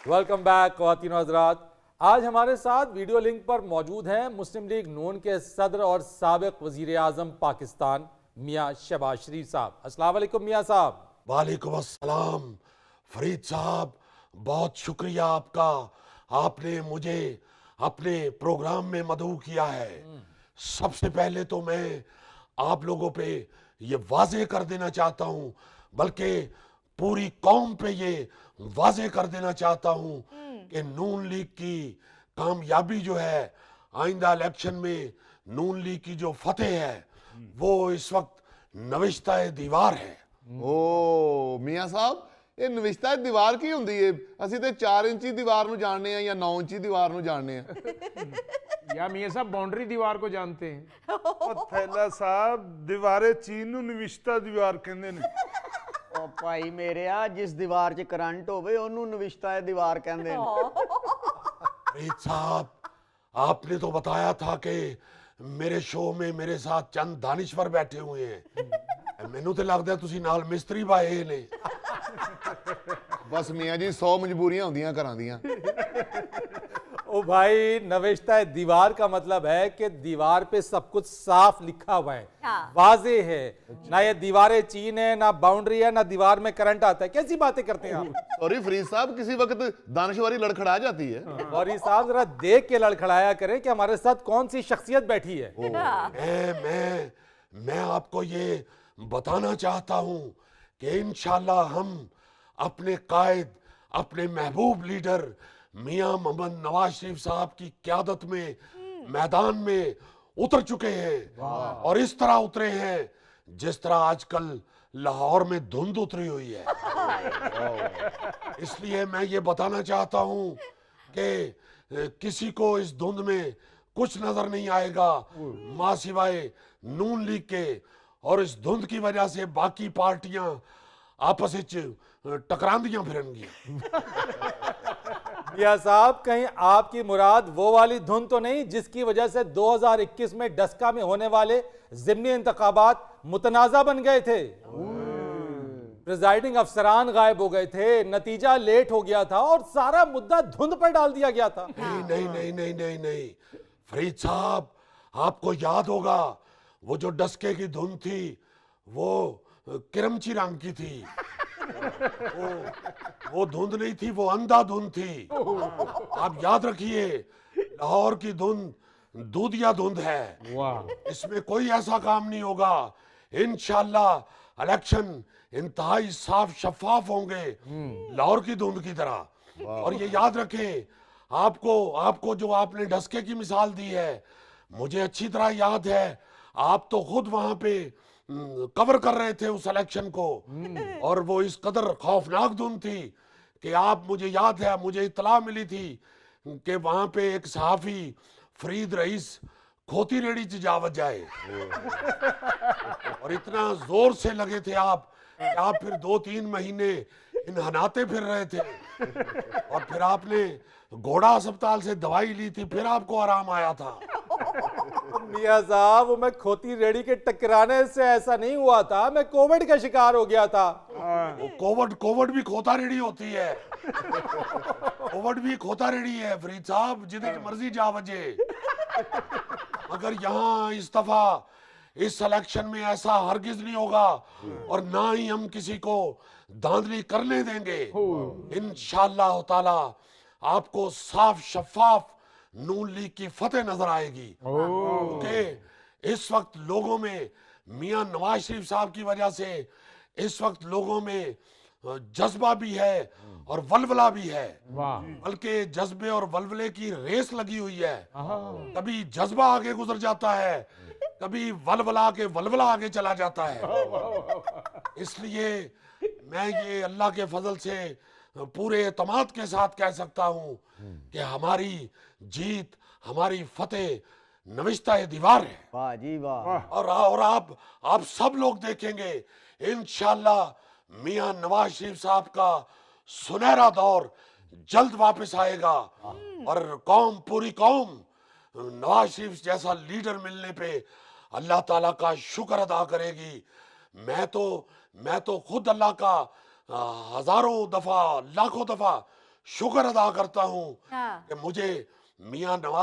Welcome back ख्वातीन हज़रात। आज हमारे साथ वीडियो लिंक पर मौजूद हैं मुस्लिम लीग नून के सदर और साबिक वजीर आज़म पाकिस्तान मियाँ शहबाज शरीफ साहब। अस्सलाम वालेकुम मियाँ साहब। वालेकुम अस्सलाम फरीद साहब, बहुत शुक्रिया आपका। आपने मुझे अपने प्रोग्राम में मदऊ किया है। सबसे पहले तो मैं आप लोगों पे ये वाजे कर देना चाहता हूँ, बल्कि पूरी कौम पे ये वाजे कर देना चाहता हूँ कि नून लीग की कामयाबी जो है, आइंदा इलेक्शन में नून लीग की जो फतेह है वो इस वक्त नविश्ता दीवार है। ਓ ਮੀਆਂ ਸਾਹਿਬ ਇਹ ਨਵਿਸ਼ਤਾ ਦੀਵਾਰ ਕੀ ਹੁੰਦੀ ਏ? ਅਸੀਂ ਤੇ 4 ਇੰਚੀ ਦੀਵਾਰ ਨੂੰ ਜਾਣਦੇ ਆ ਜਾਂ 9 ਇੰਚੀ ਦੀਵਾਰ ਨੂੰ ਜਾਣਦੇ ਆ। या मियाँ साहब बाउंड्री दीवार को जानते हैं। ਉਹ ਥੈਲਾ ਸਾਹਿਬ ਦੀਵਾਰੇ ਚੀਨ ਨੂੰ ਨਵਿਸ਼ਤਾ ਦੀਵਾਰ ਕਹਿੰਦੇ ਨੇ। ਉਹ ਭਾਈ ਮੇਰਿਆ ਜਿਸ ਦੀਵਾਰ 'ਚ ਕਰੰਟ ਹੋਵੇ ਉਹਨੂੰ ਨਵਿਸ਼ਤਾ ਦੀਵਾਰ ਕਹਿੰਦੇ ਨੇ। फरीद साहब, आपने तो बताया था कि मेरे शो में मेरे साथ चंद दानिश्वर बैठे हुए हैं। मैनू तो लगता है तुसी नाल मिस्त्री भाई ने। ਬਸ ਮੀਆਂ ਜੀ 100 ਮਜਬੂਰੀਆਂ ਹੁੰਦੀਆਂ ਘਰਾਂ ਦੀਆਂ। ओ भाई, नविश्ता दीवार का मतलब है कि दीवार पे सब कुछ साफ लिखा हुआ है, वाजे है। ना ये दीवारें चीन है, ना बाउंड्री है, ना दीवार में करंट आता है। कैसी बातें करते हैं आप? सॉरी फरीद साहब, किसी वक्त दानशवारी लड़खड़ा जाती है। गौरी साहब जरा देख के लड़खड़ाया करें कि हमारे साथ कौन सी शख्सियत बैठी है। मैं आपको ये बताना चाहता हूं कि इंशाल्लाह हम अपने कायद, अपने महबूब लीडर मियां मोहम्मद नवाज शरीफ साहब की क़यादत में मैदान में उतर चुके हैं, और इस तरह उतरे हैं जिस तरह आजकल लाहौर में धुंध उतरी हुई है। इसलिए मैं ये बताना चाहता हूं कि किसी को इस धुंध में कुछ नजर नहीं आएगा मां सिवाय नून लीग के, और इस धुंध की वजह से बाकी पार्टियां आपस में टकरांदियां फिरनगियां। मियां साहब, कहीं आपकी मुराद वो वाली धुन तो नहीं जिसकी वजह से 2021 में डस्का में होने वाले ज़िमनी इंतखाबात मुतनाज़ा बन गए थे? प्रिजाइडिंग अफसरान गायब हो गए थे, नतीजा लेट हो गया था और सारा मुद्दा धुंध पर डाल दिया गया था। नहीं नहीं नहीं नहीं नहीं नहीं फरीद साहब, आपको याद होगा वो जो डस्के की धुन थी वो किरमची रंग की थी। वो धुंध नहीं थी, वो अंधा धुंध थी। आप याद रखिए, लाहौर की धुंध दूधिया धुंध है। इसमें कोई ऐसा काम नहीं होगा। इंशाल्लाह इलेक्शन इंतहाई साफ शफाफ होंगे, लाहौर की धुंध की तरह। और ये याद रखें, आपको जो आपने डस्के की मिसाल दी है, मुझे अच्छी तरह याद है, आप तो खुद वहां पे कवर कर रहे थे उस इलेक्शन को, और वो इस कदर खौफनाक धुन थी कि आप, मुझे याद है, मुझे इत्तला मिली थी कि वहां पे एक सहाफी फरीद रईस खोती रेडी च जावत जाए, और इतना जोर से लगे थे आप कि आप फिर 2-3 महीने इन्हनाते फिर रहे थे, और फिर आपने घोड़ा अस्पताल से दवाई ली थी, फिर आपको आराम आया था। मियां साहब, वो मैं खोती रेडी के टकराने से ऐसा नहीं हुआ था, मैं कोविड का शिकार हो गया था। कोविड भी खोता रेडी होती है। कोविड भी खोता रेडी है फरीद साहब, जिधर मर्जी जा वजे। मगर यहाँ इस दफा इस इलेक्शन में ऐसा हरगिज नहीं होगा, और ना ही हम किसी को धांधली करने देंगे। इंशाअल्लाह ताला आपको साफ शफाफ नून लीग की फतेह नजर आएगी, क्योंकि इस वक्त लोगों में मियां नवाज शरीफ साहब की वजह से इस वक्त लोगों में जज्बा भी है और वलवला भी है, बल्कि जज्बे और वलवले की रेस लगी हुई है। कभी जज्बा आगे गुजर जाता है, कभी वलवला के वलवला आगे चला जाता है। इसलिए मैं ये अल्लाह के फजल से पूरे एतमाद के साथ कह सकता हूं कि हमारी जीत, हमारी फतेह नविश्ता दीवार है। वाह जी वाह। और आप सब लोग देखेंगे इंशाअल्लाह मियां नवाज शरीफ साहब का सुनहरा दौर जल्द वापस आएगा, और पूरी कौम नवाज शरीफ जैसा लीडर मिलने पे अल्लाह ताला का शुक्र अदा करेगी। मैं तो खुद अल्लाह का हजारों दफा लाखों दफा शुक्र अदा करता हूँ हाँ कि मुझे मियां नवाज